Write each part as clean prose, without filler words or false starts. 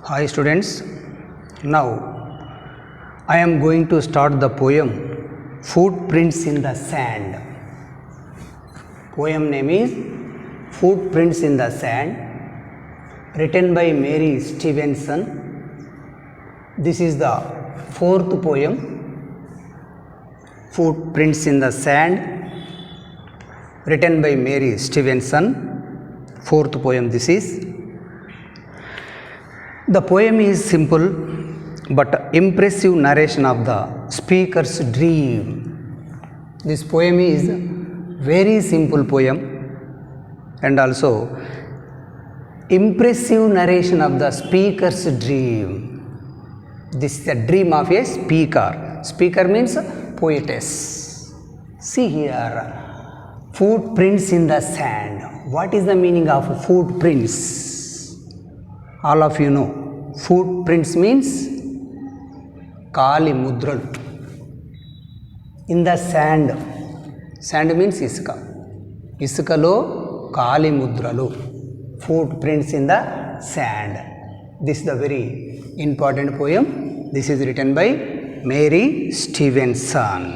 Hi students, now I am going to start the poem Footprints in the Sand. Poem name is Footprints in the Sand, written by Mary Stevenson. This is the fourth poem, Footprints in the Sand, written by Mary Stevenson. Fourth poem this is. The poem is simple but impressive narration of the speaker's dream. This poem is very simple poem and also impressive narration of the speaker's dream. This is the dream of a speaker. Speaker means poetess. See here, footprints in the sand. What is the meaning of footprints? All of you know, footprints means కాలి ముద్రలు. In the sand, sand means ఇసుక, ఇసుకలో కాలి ముద్రలు. Footprints in the sand. This the very important poem. This is written by Mary Stevenson.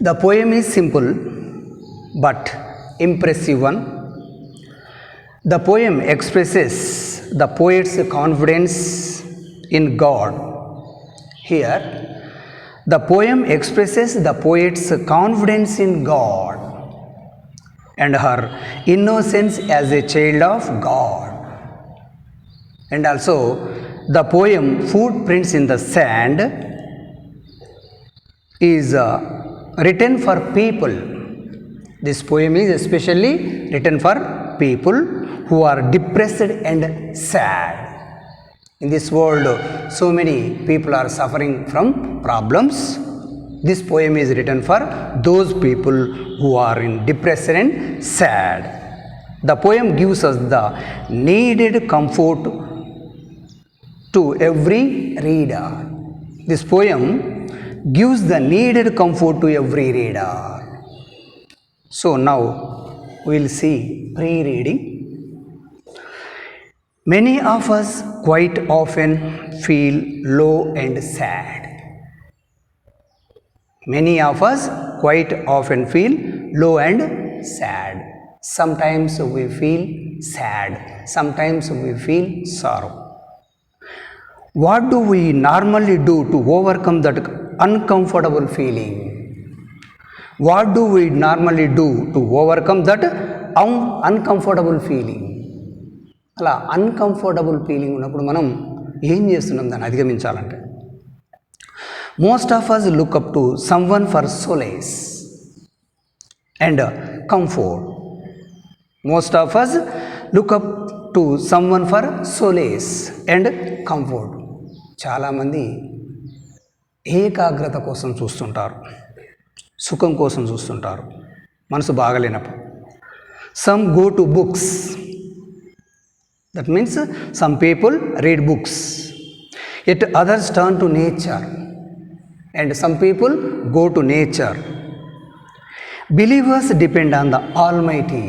The poem is simple but impressive one. The poem expresses the poet's confidence in God. Here, the poem expresses the poet's confidence in God and her innocence as a child of God. And also, the poem Footprints in the Sand is written for people. This poem is especially written for people who are depressed and sad. In this world, so many people are suffering from problems. This poem is written for those people who are in depression and sad. The poem gives us the needed comfort to every reader. This poem gives the needed comfort to every reader. So now we will see pre-reading. Many of us quite often feel low and sad. Many of us quite often feel low and sad. Sometimes we feel sad, sometimes we feel sorrow. What do we normally do to overcome that uncomfortable feeling? What do we normally do to overcome that uncomfortable feeling? అలా uncomfortable feeling ఉన్నప్పుడు మనం ఏం చేస్తున్నాం దాన్ని అధిగమించాలంటే? Most of us look up to someone for solace and comfort. Most of us look up to someone for solace and comfort. చాలామంది ఏకాగ్రత కోసం చూస్తుంటారు, సుఖం కోసం చూస్తుంటారు మనసు బాగలేనప్పుడు. Some go to books. That means some people read books, yet others turn to nature, and some people go to nature. Believers depend on the Almighty.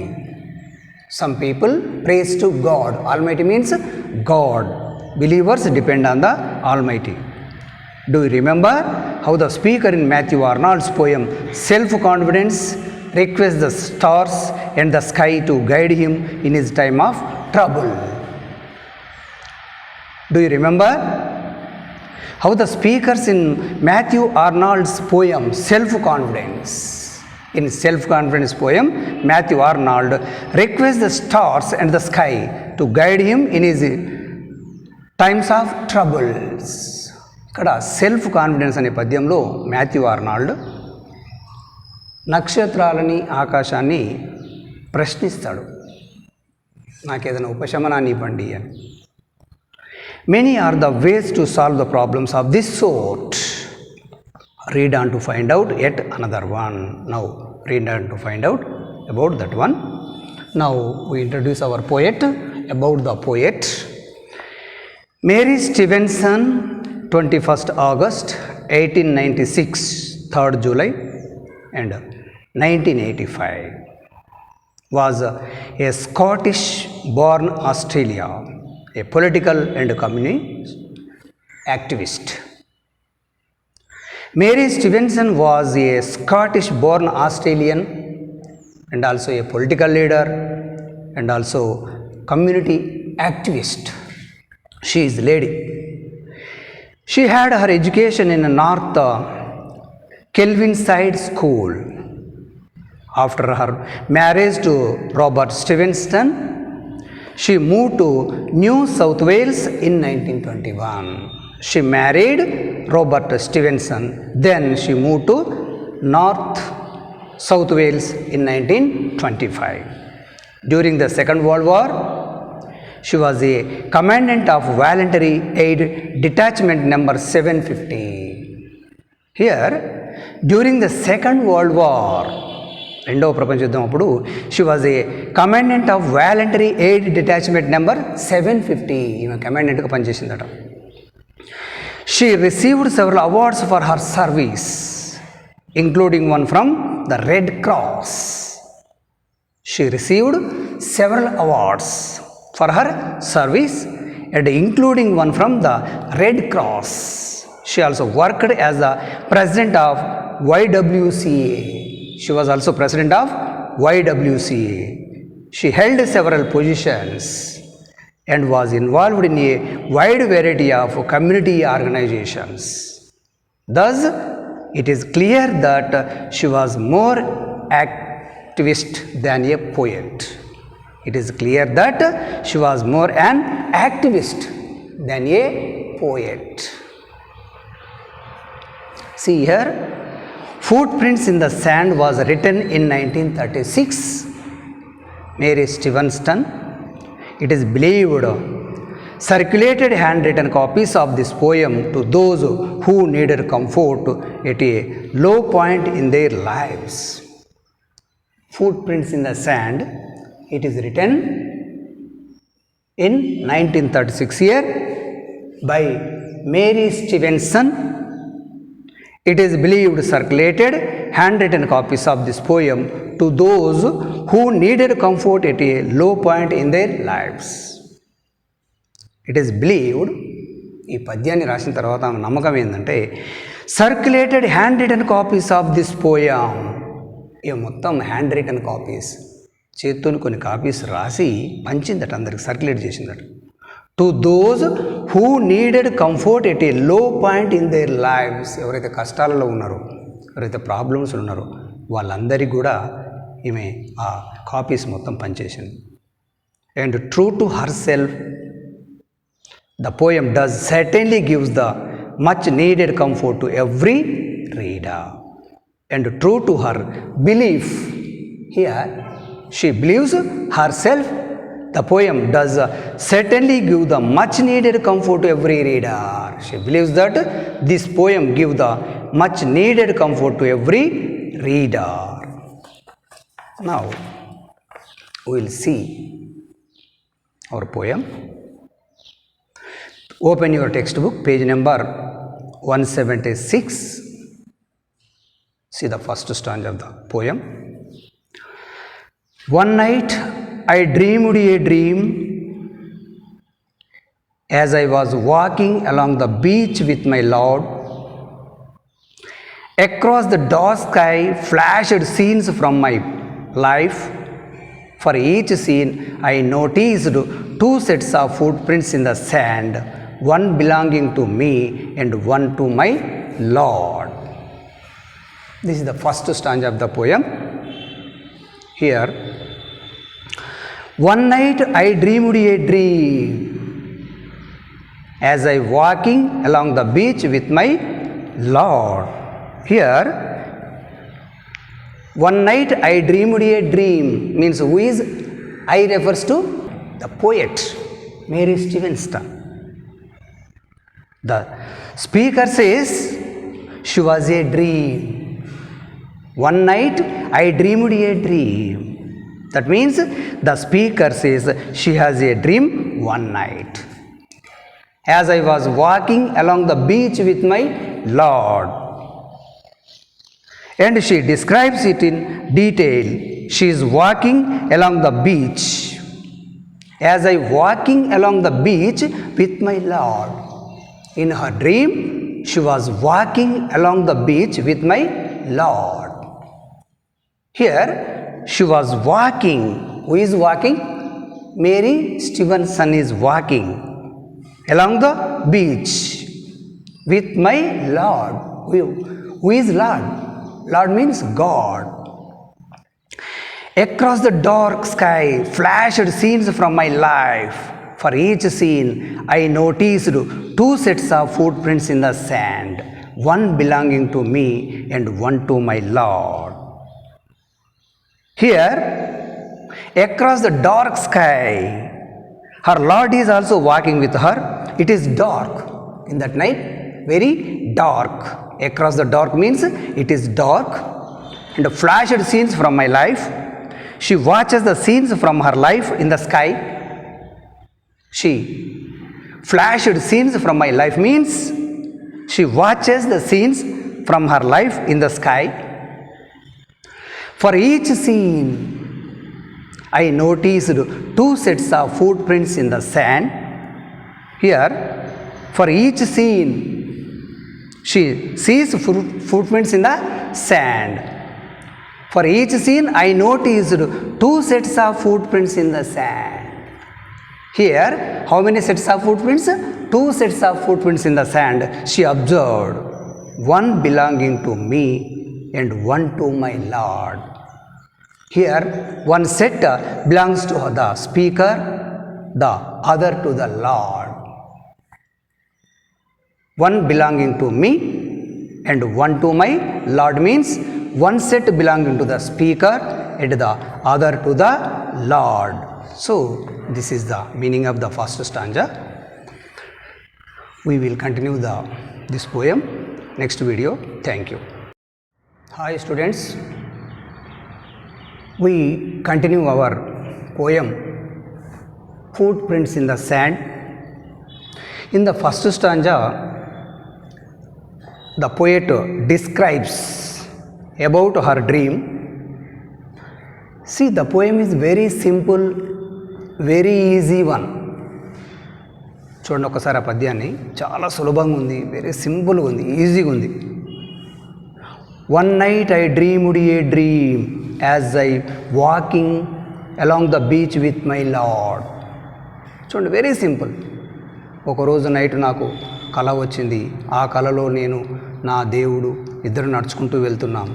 Some people praise to God. Almighty means God. Believers depend on the Almighty. Do you remember how the speaker in Matthew Arnold's poem Self-Confidence requests the stars and the sky to guide him in his time of trouble? Do you remember how the speakers in Matthew Arnold's poem Self-Confidence, in Self-Confidence poem, Matthew Arnold requests the stars and the sky to guide him in his times of troubles. ఇక్కడ self confidence అనే పద్యంలో Matthew Arnold నక్షత్రాలని ఆకాశాన్ని ప్రశ్నిస్తాడు, నాకేదైనా ఉపశమనాన్ని ఇవ్వండి అని. Many are the ways to solve the problems of this sort. Read on to find out yet another one. Now read on to find out about that one. Now we introduce our poet, about the poet. Mary Stevenson, 21st August 1896, 3rd July and 1985, was a Scottish born Australia a political and communist activist. Mary Stevenson was a Scottish-born Australian and also a political leader and also community activist. She is a lady. She had her education in North Kelvinside School. After her marriage to Robert Stevenson, she moved to New South Wales in 1921. She married Robert Stevenson. Then she moved to North South Wales in 1925. During the Second World War, she was a commandant of Voluntary Aid Detachment number 750. Here, during the Second World War, రెండవ ప్రపంచ యుద్ధం అప్పుడు she was a commandant of voluntary aid detachment number 750. ఈమె కమాండెంట్గా పనిచేసిందట. She received several awards for her service including one from the Red Cross. She received several awards for her service and including one from the Red Cross. She also worked as the president of YWCA. She was also president of YWCA. She held several positions and was involved in a wide variety of community organizations. Thus, it is clear that she was more activist than a poet. It is clear that she was more an activist than a poet. See here, Footprints in the Sand was written in 1936. Mary Stevenson, it is believed, circulated handwritten copies of this poem to those who needed comfort at a low point in their lives. Footprints in the Sand, it is written in 1936 year by Mary Stevenson. It is believed circulated handwritten copies of this poem to those who needed comfort at a low point in their lives. It is believed, ఈ పద్యాన్ని రాసిన తర్వాత ఆమె నమ్మకం ఏంటంటే circulated hand written copies of this poem. ఇవి మొత్తం hand written copies, చేత్తో కొన్ని కాపీస్ రాసి పంచిందట, అందరికి సర్క్యులేట్ చేసిందట. To those who needed comfort at a low point in there lifes. ఎవరైతే కష్టాలలో ఉన్నారో, ఎవరైతే ప్రాబ్లమ్స్ ఉన్నారో వాళ్ళందరికీ కూడా ఈమె ఆ కాపీస్ మొత్తం పనిచేసింది. And true to her self, the poem does certainly gives the much needed comfort to every reader. And true to her belief, here she believes herself, the poem does certainly give the much needed comfort to every reader. She believes that this poem gives the much needed comfort to every reader. Now we will see our poem. Open your textbook, page number 176. See the first stanza of the poem. One night I dreamed a dream as I was walking along the beach with my Lord. Across the dark sky flashed scenes from my life. For each scene I noticed two sets of footprints in the sand, one belonging to me and one to my Lord. This is the first stanza of the poem. Here, one night I dreamed a dream as I walking along the beach with my Lord. Here, one night I dreamed a dream means who is I refers to the poet Mary Stevenson. The speaker says she was a dream. One night I dreamed a dream. That means the speaker says she has a dream one night. As I was walking along the beach with my Lord. And she describes it in detail. She is walking along the beach as I walking along the beach with my Lord. In her dream, she was walking along the beach with my Lord. Here, she was walking. Who is walking? Mary Stevenson is walking along the beach with my Lord. Who is Lord? Lord means God. Across the dark sky flashed scenes from my life. For each scene, I noticed two sets of footprints in the sand, one belonging to me and one to my Lord. Here, across the dark sky, her Lord is also walking with her. It is dark in that night, very dark. Across the dark means it is dark, and flashed scenes from my life. She watches the scenes from her life in the sky. She flashed scenes from my life means she watches the scenes from her life in the sky. For each scene, I noticed two sets of footprints in the sand. Here, for each scene, she sees footprints in the sand. For each scene, I noticed two sets of footprints in the sand. Here, how many sets of footprints? Two sets of footprints in the sand. She observed, one belonging to me and one to my Lord. Here, one set belongs to the speaker, the other to the Lord. One belonging to me and one to my Lord means one set belonging to the speaker and the other to the Lord. So, this is the meaning of the first stanza. We will continue this poem next video. Thank you. Hi students. We continue our poem Footprints in the Sand. In the first stanza, the poet describes about her dream. See, the poem is very simple, very easy one. చూడండి ఒకసారి ఆ పద్యాన్ని, చాలా సులభంగా ఉంది, very సింపుల్గా ఉంది, ఈజీగా ఉంది. One night I dreamed a dream as I walking along the beach with my Lord. చూడండి, వెరీ సింపుల్. ఒకరోజు నైట్ నాకు కల వచ్చింది. ఆ కలలో నేను నా దేవుడు ఇద్దరు నడుచుకుంటూ వెళ్తున్నాం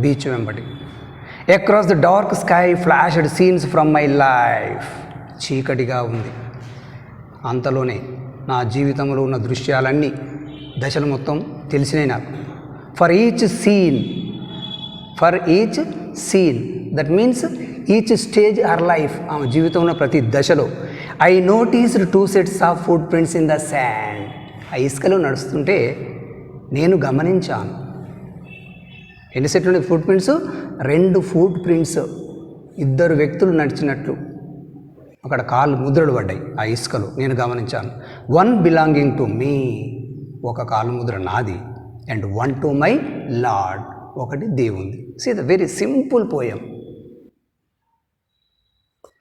బీచ్ వెంబడి. Across the dark sky flashed scenes from my life. చీకటిగా ఉంది. అంతలోనే నా జీవితంలో ఉన్న దృశ్యాలన్నీ, దశలు మొత్తం తెలిసినాయి నాకు. For each scene that means each stage or life, ఆమె జీవితంలో ప్రతి దశలో I noticed two sets of footprints in the sand. ఆ ఇసుకలో నడుస్తుంటే నేను గమనించాను. ఎన్ని సెట్లు ఉన్నాయి ఫుట్ ప్రింట్స్? 2 foot prints. ఇద్దరు వ్యక్తులు నడిచినట్లు అక్కడ కాళ్ళు ముద్రలు పడ్డాయి ఆ ఇసుకలో, నేను గమనించాను. వన్ బిలాంగింగ్ టు మీ, ఒక కాలు ముద్ర నాది, and one to my Lord, ఒకటి దేవుంది. See the very simple poem.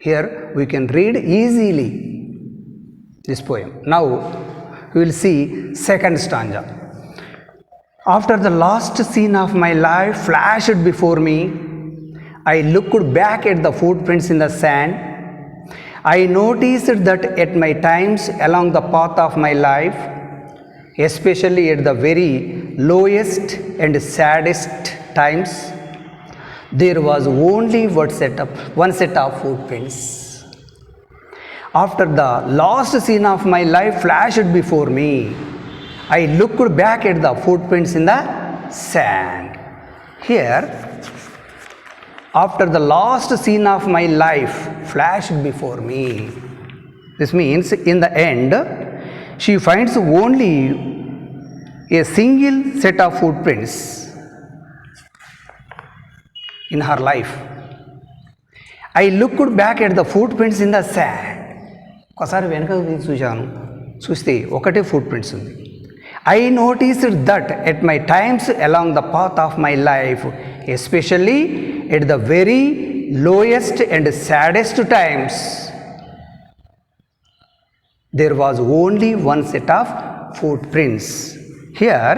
Here we can read easily this poem. Now we will see second stanza. After the last scene of my life flashed before me, I looked back at the footprints in the sand. I noticed that at my times along the path of my life, especially at the very lowest and saddest times, there was only one set of footprints. After the last scene of my life flashed before me, I looked back at the footprints in the sand. Here, after the last scene of my life flashed before me, this means in the end, she finds only a single set of footprints in her life. I looked back at the footprints in the sand. ఒకసారి వెనకకు చూశాను, చూస్తే ఒకటే foot prints ఉంది. I noticed that at my times along the path of my life, especially at the very lowest and saddest times, there was only one set of footprints. Here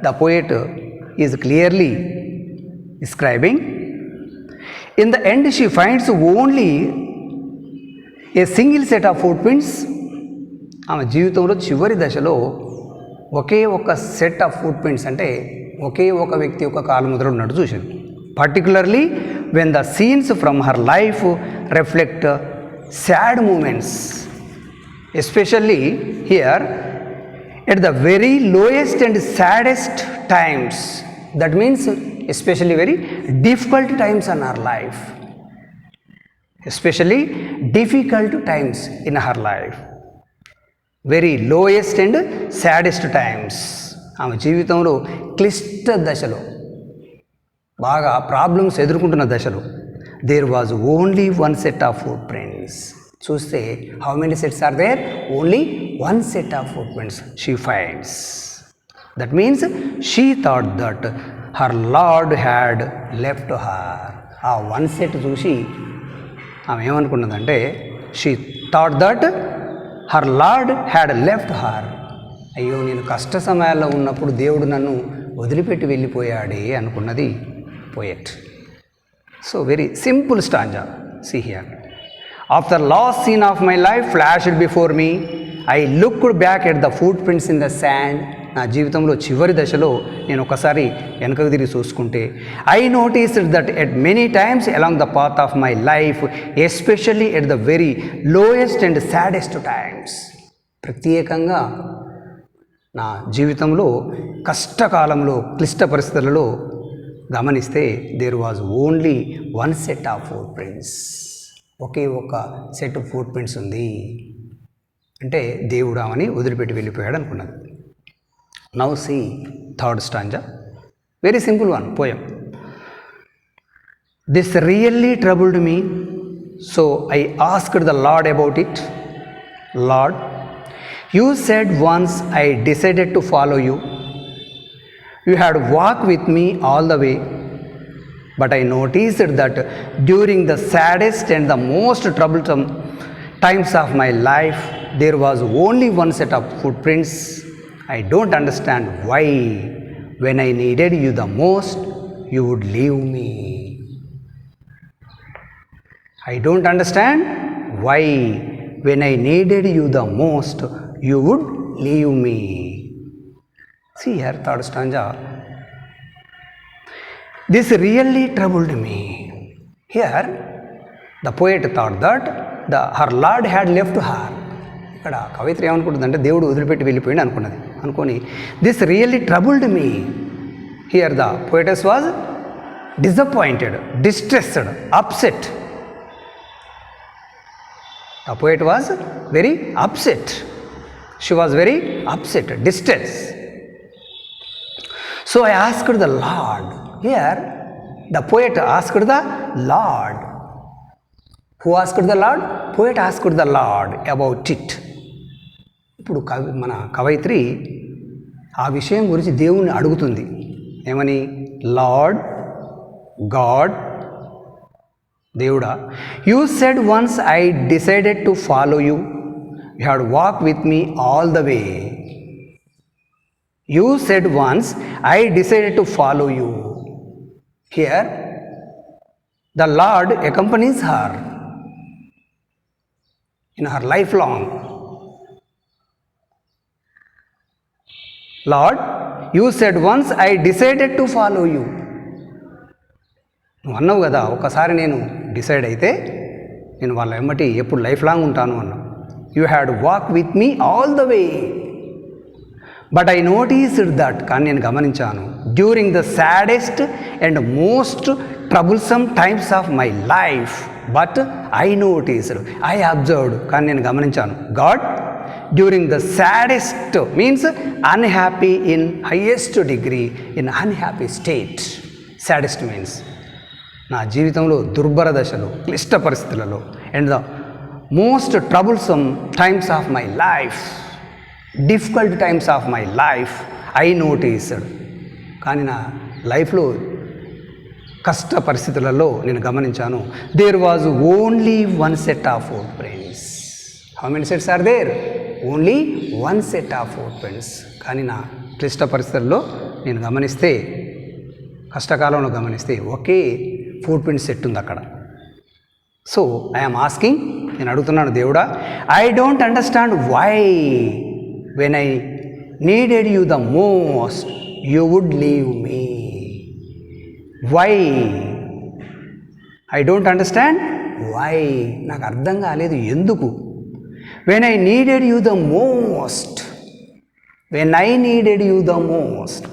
the poet is clearly describing. In the end she finds only a single set of footprints. ఆమె జీవితంలో చివరి దశలో ఒకే ఒక set of footprints అంటే ఒకే ఒక వ్యక్తి యొక్క కాలుముద్ర ఉన్నట్టు చూసింది. Particularly when the scenes from her life reflect sad moments, especially here at the very lowest and saddest times. That means especially very difficult times in her life, especially difficult times in her life, very lowest and saddest times. ఆమె జీవితంలో క్లిష్ట దశలో బాగా problems ఎదుర్కొంటున్న దశలో there was only one set of footprints. చూస్తే how many sets are there? Only one set of footprints she finds. That means she thought that her Lord had left her. ఆ one set చూసి ఆమె ఏమనుకున్నదంటే she thought that her Lord had left her. అయ్యో నేను కష్ట సమయాల్లో ఉన్నప్పుడు దేవుడు నన్ను వదిలిపెట్టి వెళ్ళిపోయాడే అనుకున్నది poet. So very simple stanza. See here. After last scene of my life flashed before me, I looked back at the footprints in the sand. నా జీవితంలో చివరి దశలో నేను ఒకసారి వెనకకు తిరిగి చూసుకుంటే I noticed that at many times along the path of my life, especially at the very lowest and saddest times. ప్రత్యేకంగా నా జీవితంలో కష్టకాలంలో క్లిష్ట పరిస్థితులలో గమనిస్తే there was only one set of footprints. ఒకే ఒక సెట్ ఆఫ్ ఫుట్ ప్రింట్స్ ఉంది అంటే దేవుడు ఆమెని వదిలిపెట్టి వెళ్ళిపోయాడు అనుకున్నది. Now see third stanza. Very simple one poem. This really troubled me, so I asked the Lord about it. Lord, you said once I decided to follow you. You had walked with me all the way, but I noticed that during the saddest and the most troublesome times of my life, there was only one set of footprints. I don't understand why, when I needed you the most, you would leave me. I don't understand why, when I needed you the most, you would leave me. See here, third stanza. This really troubled me. Here, the poet thought that her Lord had left her. ఇక్కడ కవిత్రి ఏమనుకుంటుందంటే దేవుడు వదిలిపెట్టి వెళ్ళిపోయింది అనుకొని this really troubled me. Here the poetess was disappointed, distressed, upset. The poet was very upset. She was very upset, distress. So I asked the Lord. Here the poet asked the Lord. Who asked the Lord? Poet asked the Lord about it. ఇప్పుడు మన కవయిత్రి ఆ విషయం గురించి దేవుణ్ణి అడుగుతుంది. ఏమని? Lord, God, దేవుడా, you said once I decided to follow you, you had walk with me all the way. You said once I decided to follow you. Here the lord accompanies her in her lifelong. Lord, you said once I decided to follow you. నువ్వు అన్నావు కదా ఒకసారి నేను decide అయితే నేను వాళ్ళ వెంబటి ఎప్పుడు life long ఉంటాను అన్నావు. You had walk with me all the way, but I noticed that, కానీ నేను గమనించాను, during the saddest and most troublesome times of my life, but I noticed, I observed, కానీ నేను గమనించాను, God, during the saddest means unhappy in highest degree, in unhappy state. Saddest means నా జీవితంలో దుర్భర దశలు, క్లిష్ట పరిస్థితులలో, and the most troublesome times of my life, difficult times of my life, I noticed, కానీ నా లైఫ్లో కష్ట పరిస్థితులలో నేను గమనించాను, there was only one set of footprints. How many sets are there? Only one set of footprints. కానీ నా క్లిష్ట పరిస్థితుల్లో నేను గమనిస్తే, కష్టకాలంలో గమనిస్తే ఒకే ఫుట్ ప్రింట్ సెట్ ఉంది అక్కడ. సో ఐఎమ్ ఆస్కింగ్, నేను అడుగుతున్నాను దేవుడా, I don't understand why when I needed you the most you would leave me. Why? I don't understand why. నాకు అర్థం కాలేదు ఎందుకు. When I needed you the most, when I needed you the most,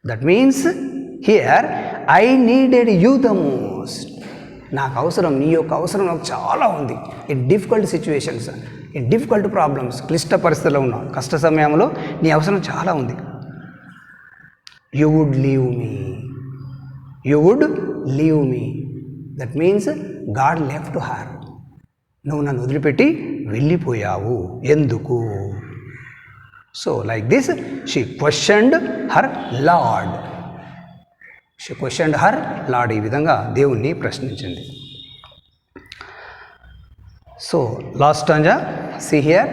that means here I needed you the most. నాకు అవసరం, నీ యొక్క అవసరం నాకు చాలా ఉంది. In difficult situations, in difficult problems, క్లిష్ట పరిస్థితుల్లో ఉన్న కష్ట సమయంలో నీ అవసరం చాలా ఉంది. You would leave me, you would leave me, that means God left her. నువ్వు నన్ను వదిలిపెట్టి వెళ్ళిపోయావు ఎందుకు? So like this she questioned her lord. She questioned her lord. ఈ విధంగా దేవుణ్ణి ప్రశ్నించింది. So last stanza, see here.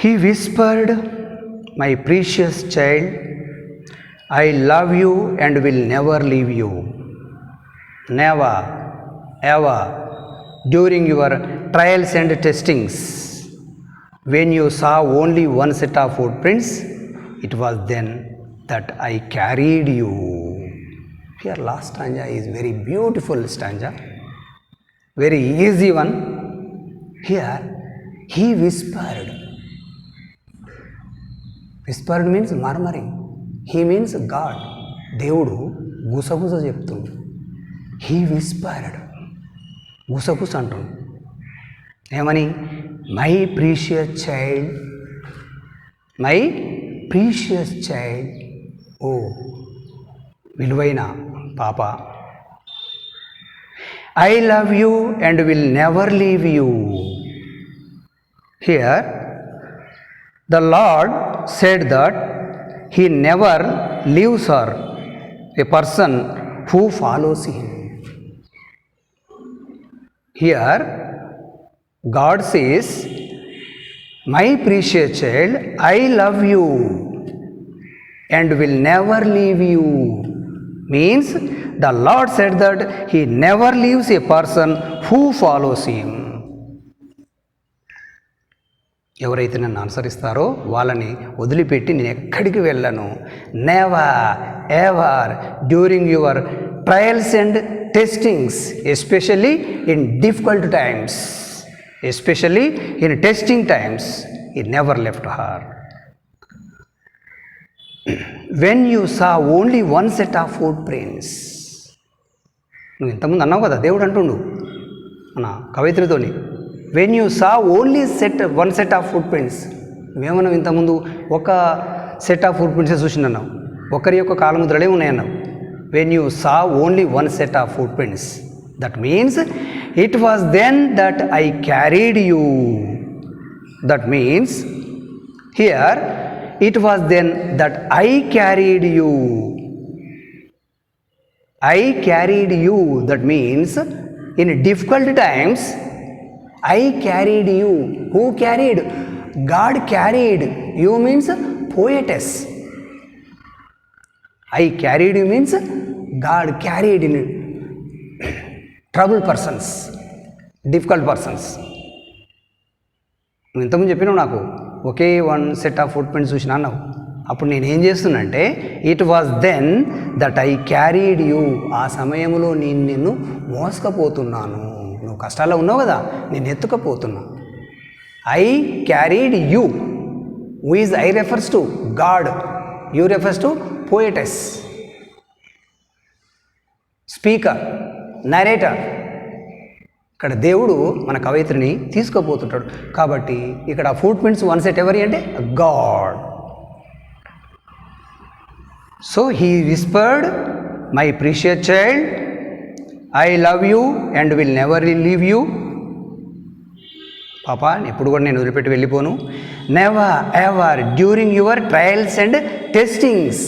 He whispered, my precious child, I love you and will never leave you. Never, ever, during your trials and testings, when you saw only one set of footprints, it was then that I carried you. Here last stanza is very beautiful stanza, very easy one. Here he whispered. Whispered means murmuring. He means God. దేవుడు గుసగుస చెప్తుండు. He whispered. గుసగుస అంటుండు. ఏమని? My precious child, my precious child, ఓ విలువైన పాప, I love you and will never leave you. Here the Lord said that he never leaves her, a person who follows him. Here God says, my precious child, I love you and will never leave you. Means the Lord said that he never leaves a person who follows him. ఎవరైతే నన్ను అనుసరిస్తారో వాళ్ళని వదిలిపెట్టి నేను ఎక్కడికి వెళ్ళను. Never ever during your trials and testings, especially in difficult times, especially in testing times, he never left her. When you saw only one set of footprints, నువ్వు ఇంతకుముందు అన్నావు కదా, దేవుడు అంటుండు మన కవయిత్రితోని, when you saw only one set of footprints. నువ్వేమన్నావు ఇంతకుముందు? ఒక సెట్ ఆఫ్ ఫుట్ ప్రింట్సే చూసిందన్నావు, ఒకరి యొక్క కాలముద్రలే ఉన్నాయన్నావు. When you saw only one set of footprints, that means it was then that I carried you. That means here it was then that I carried you. I carried you, that means in difficult times I carried you. Who carried? God carried. You means poetess. I carried you means God carried in troubled persons, difficult persons. నువ్వు ఇంతకుముందు చెప్పినావు నాకు ఒకే one set of footprints చూసినా అన్నావు. అప్పుడు నేను ఏం చేస్తున్నా అంటే, it was then that I carried you. ఆ సమయంలో నేను నిన్ను మోసుకపోతున్నాను. నువ్వు కష్టాల్లో ఉన్నావు కదా, నేను ఎత్తుకపోతున్నా. I carried you. Who is I refers to? God. You refers to poetess, speaker, narrator. ఇక్కడ దేవుడు మన కవయిత్రిని తీసుకుపోతుంటాడు. కాబట్టి ఇక్కడ ఫుట్ ప్రింట్స్ వన్ సెట్ ఎవరి అంటే God. So he whispered, my precious child, I love you and will never leave you. పాపా, ఎప్పుడు కూడా నేను వదిలిపెట్టి వెళ్ళిపోను. Never ever during your trials and testings,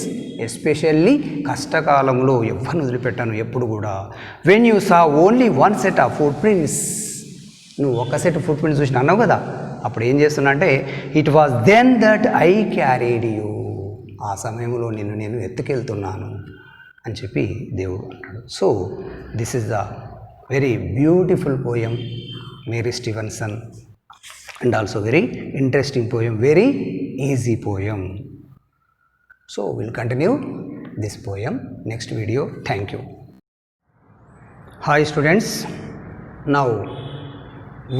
especially కష్టకాలంలో ఎవరిని వదిలిపెట్టాను ఎప్పుడు కూడా. When you saw only one set of footprints, నువ్వు ఒక సెట్ ఫుట్ ప్రింట్స్ చూసిన అన్నావు కదా, అప్పుడు ఏం చేస్తున్నా అంటే it was then that I carried you, ఆ సమయంలో నేను ఎత్తుకెళ్తున్నాను అని చెప్పి దేవుడు అంటాడు. So this is the very beautiful poem Mary Stevenson and also very interesting poem, very easy poem. So we'll continue this poem next video. Thank you. Hi students, now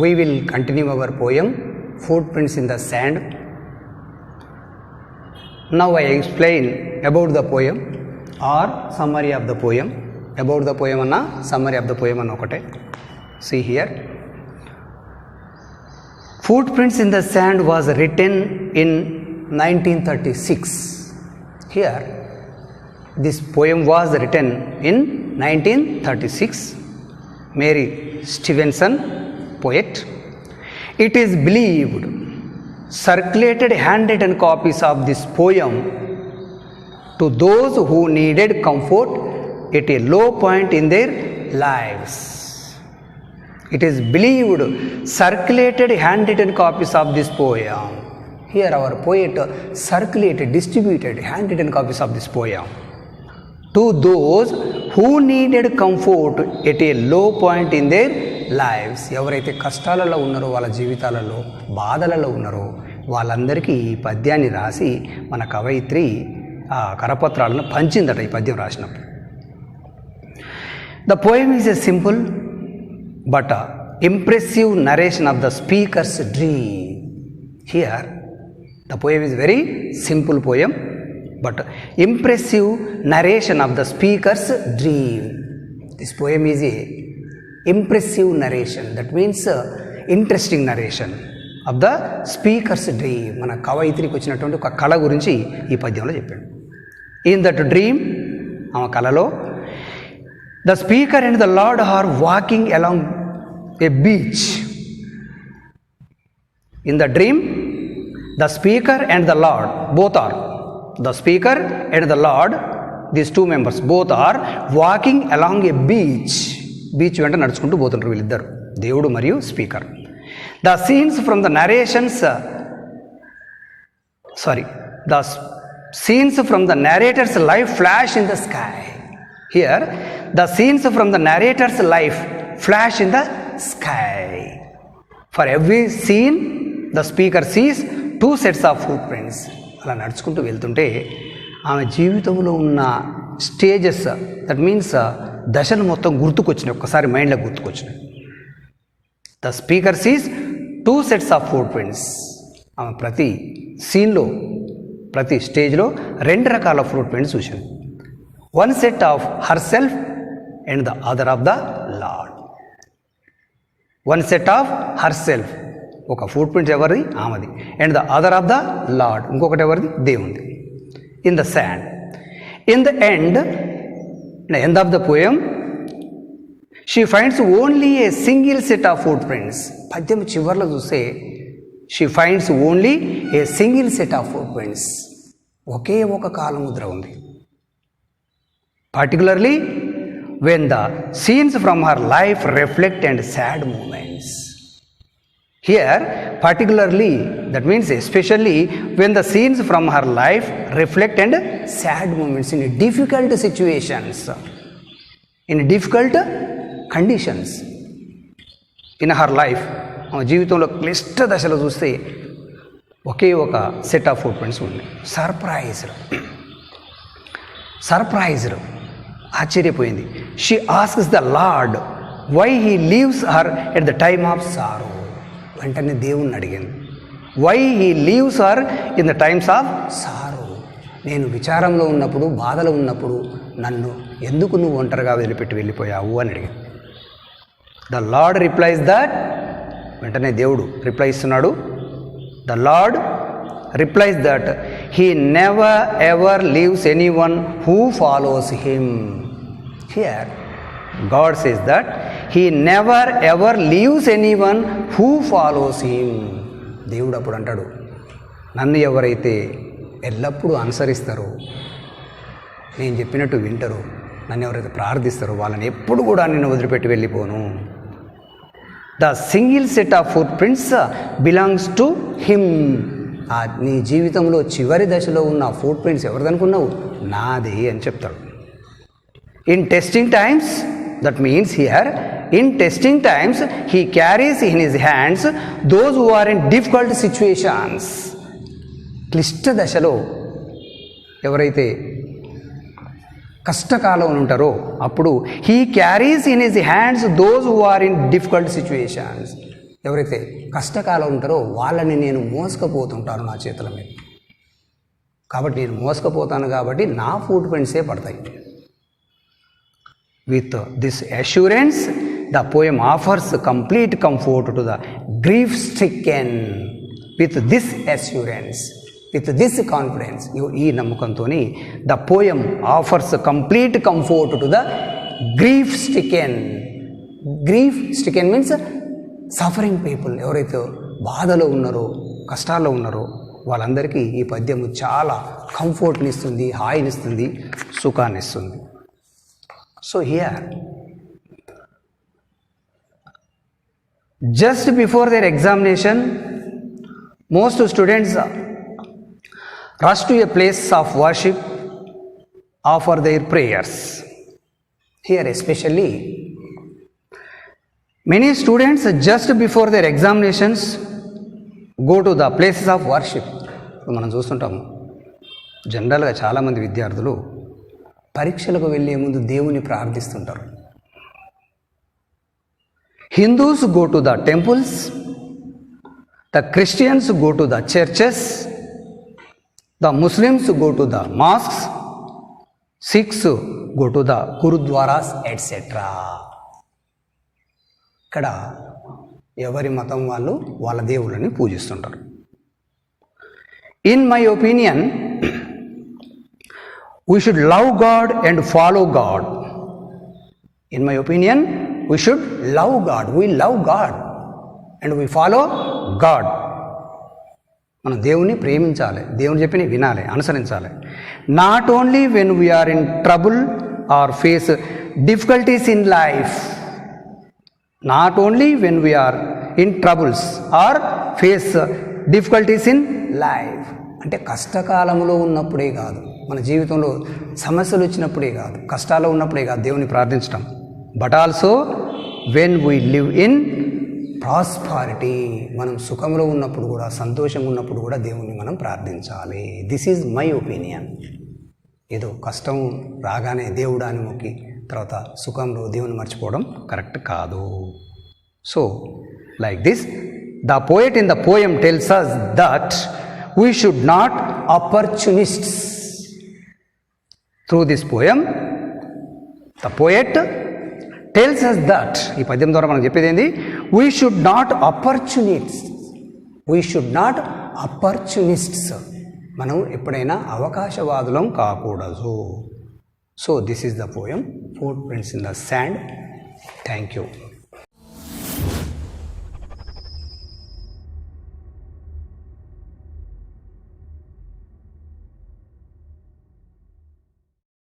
we will continue our poem Footprints in the Sand. Now I explain about the poem or summary of the poem. About the poem anna summary of the poem anna okate. See here. Footprints in the Sand was written in 1936. Here, this poem was written in 1936. Mary Stevenson, poet. It is believed circulated handwritten copies of this poem to those who needed comfort at a low point in their lives. It is believed circulated handwritten copies of this poem. Here our poet circulated, distributed handwritten copies of this poem to those who needed comfort at a low point in their lives. ఎవరైతే కష్టాలలో ఉన్నారో, వాళ్ళ జీవితాలలో బాధలలో ఉన్నారో వాళ్ళందరికీ ఈ పద్యాన్ని రాసి మన కవయిత్రి ఆ కరపత్రాలను పంచిందట ఈ పద్యం రాసినప్పుడు. The poem is a simple but impressive narration of the speaker's dream. Here the poem is very simple poem but impressive narration of the speaker's dream. This poem is a impressive narration, that means interesting narration of the speaker's dream. మన కవయిత్రికి వచ్చినటువంటి ఒక కళ గురించి ఈ పద్యంలో చెప్పాడు. In that dream, ఆమె కళలో the speaker and the Lord are walking along a beach. In the dream, the speaker and the Lord both are, the speaker and the Lord, these two members both are walking along a beach. Beach వెంట నడుచుకుంటూ పోతుంటారు వీళ్ళిద్దరు, దేవుడు మరియు speaker. The scenes from the narrations, the scenes from the narrator's life flash in the sky. Here, the scenes from the narrator's life flash in the sky. For every scene, the speaker sees two sets of footprints. అలా నడుచుకుంటూ వెళ్తుంటే ఆమె జీవితంలో ఉన్న stages, that means దశలు మొత్తం గుర్తుకొచ్చినాయి, ఒక్కసారి మైండ్లో గుర్తుకొచ్చినాయి. The speaker sees two sets of footprints. ఆమె ప్రతి సీన్లో, ప్రతి స్టేజ్లో రెండు రకాల ఫుట్ప్రింట్స్ చూసింది. One set of herself and the other of the Lord. One set of herself, ఒక ఫుట్ ప్రింట్ ఎవరిది? ఆమెది. And the other of the Lord, ఇంకొకటి ఎవరిది? దేవుంది. In the sand. In the end of the poem she finds only a single set of footprints. పద్యం చివరిలో చూస్తే she finds only a single set of footprints. ఒకే ఒక కాలముద్ర ఉంది. particularly when the scenes from her life reflect and sad moments. Here, particularly, that means especially when the scenes from her life reflect and sad moments in difficult situations, in difficult conditions in her life. జీవితంలో క్లిష్ట దశలో చూస్తే ఒకే ఒక set of footprints ఉన్నాయి. Surprised, ఆశ్చర్యపోయింది. She asks the lord why he leaves her at the time of sorrow. వెంటనే దేవుణ్ణి అడిగింది, why he leaves her in the times of sorrow. నేను విచారంలో ఉన్నప్పుడు, బాధలో ఉన్నప్పుడు నన్ను ఎందుకు నువ్వు ఒంటరిగా వదిలిపెట్టి వెళ్ళిపోయావు అని అడిగింది. ద లార్డ్ రిప్లైస్ దట్, వెంటనే దేవుడు రిప్లై ఇస్తున్నాడు. The lord replies that he never ever leaves anyone who follows him. Here, God says that he never ever leaves anyone who follows him. దేవుడు అప్పుడు అంటాడు, నన్ను ఎవరైతే ఎల్లప్పుడూ అనుసరిస్తారో, నేను చెప్పినట్టు వింటారో, నన్ను ఎవరైతే ప్రార్థిస్తారో వాళ్ళని ఎప్పుడు కూడా నేను వదిలిపెట్టి వెళ్ళిపోను. The single set of footprints belongs to him. నీ జీవితంలో చివరి దశలో ఉన్న ఫుట్ ప్రింట్స్ ఎవరిదనుకున్నావు? నాది అని చెప్తాడు. In testing times, that means here in testing times he carries in his hands those who are in difficult situations. క్లిష్ట దశలో ఎవరైతే కష్టకాలం ఉంటారో అప్పుడు he carries in his hands those who are in difficult situations. ఎవరైతే కష్టకాలం ఉంటారో వాళ్ళని నేను మోసుకపోతుంటాను నా చేతుల మీద. కాబట్టి నేను మోసుకపోతాను కాబట్టి నా ఫుట్ ప్రింట్సే పడతాయి. With this assurance the poem offers complete comfort to the grief stricken. With this assurance, with this confidence, ఈ నమ్మకంతో the poem offers complete comfort to the grief stricken. Grief stricken means suffering people. ఎవరైతే బాధలో ఉన్నారో, కష్టాల్లో ఉన్నారో వాళ్ళందరికీ ఈ పద్యము చాలా కంఫర్ట్ని ఇస్తుంది, హాయినిస్తుంది, సుఖాన్ని ఇస్తుంది. So here just before their examination, most students rush to a place of worship, offer their prayers. Here especially, many students just before their examinations go to the places of worship. మనం చూస్తుంటాము జనరల్గా చాలామంది విద్యార్థులు పరీక్షలకు వెళ్ళే ముందు దేవుని ప్రార్థిస్తుంటారు. Hindus go to the temples, the Christians go to the churches, the Muslims go to the mosques, Sikhs go to the Gurudwaras, etc. ఇక్కడ ఎవరి మతం వాళ్ళు వాళ్ళ దేవుళ్ళని పూజిస్తుంటారు. In my opinion we should love God and follow God. In my opinion, we should love God. We love God and we follow God. మనం దేవుని ప్రేమించాలి, దేవుని చెప్పిన వినాలి, అనుసరించాలి. Not only when we're in trouble or face difficulties in life. Not only when we're in troubles or face difficulties in life. అంటే కష్టకాలంలో ఉన్నప్పుడే కాదు, మన జీవితంలో సమస్యలు వచ్చినప్పుడే కాదు, కష్టాల్లో ఉన్నప్పుడే కాదు దేవుని ప్రార్థించడం. But also when we live in prosperity, మనం సుఖంలో ఉన్నప్పుడు కూడా, సంతోషంగా ఉన్నప్పుడు కూడా దేవుని మనం ప్రార్థించాలి. This is my opinion. ఏదో కష్టం రాగానే దేవుడా అని మొక్కి తర్వాత సుఖంలో దేవుని మర్చిపోవడం కరెక్ట్ కాదు. So like this the poet in the poem tells us that we should not opportunists. Through this poem the poet tells us that, ఈ పద్యం ద్వారా మనకు చెప్పేది ఏంది, we should not opportunists. మనం ఎప్పుడైనా అవకాశవాదులం కాకూడదు. So this is the poem, Footprints in the Sand. Thank you.